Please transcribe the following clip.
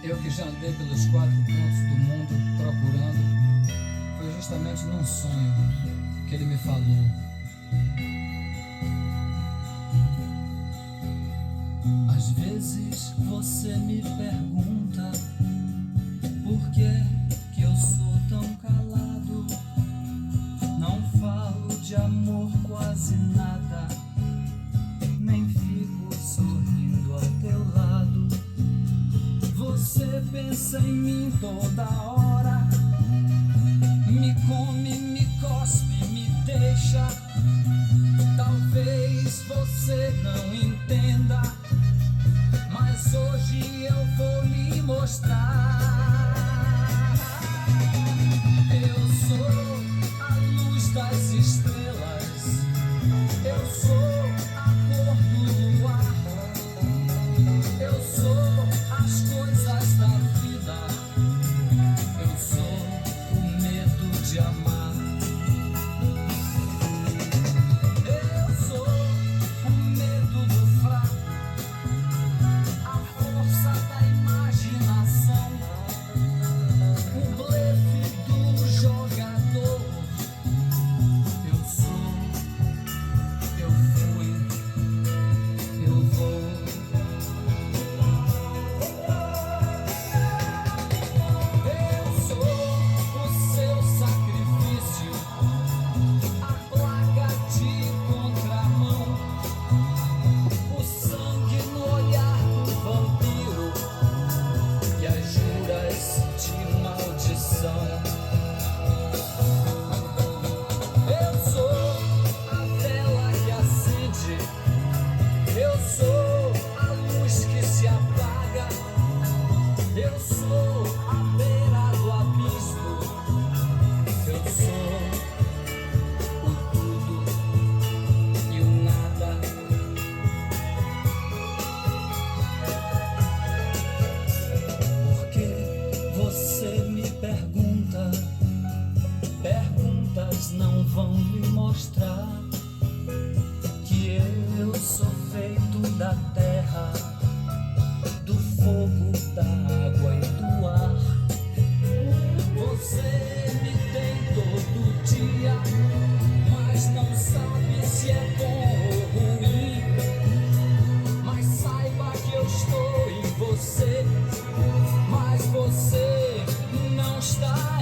Eu que já andei pelos quatro cantos do mundo procurando, foi justamente num sonho que ele me falou. Às vezes você me pergunta por que eu sou tão calado. Não falo de amor quase nada, nem fico sorrindo ao teu lado. Você pensa em mim toda hora, me come, me cospe, me deixa. Talvez você não entenda, mas hoje eu vou lhe mostrar. Eu sou a luz das estrelas, eu sou a cor do luar, eu sou as coisas da vida, eu sou o medo de amar. Eu sou o medo do fraco, a força da imaginação, o blefe do jogador. Eu sou, eu fui, eu vou. Eu sou o seu sacrifício, a placa de contramão, o sangue no olhar do vampiro e as juras de maldição. Eu sou a vela que acende, eu sou a luz que se apaga, eu sou a beira do abismo, eu sou o tudo e o nada. Porque você me pergunta, perguntas não vão lhe mostrar que eu sou feito da terra, do fogo, da água e do ar. Você me tem todo dia, mas não sabe se é bom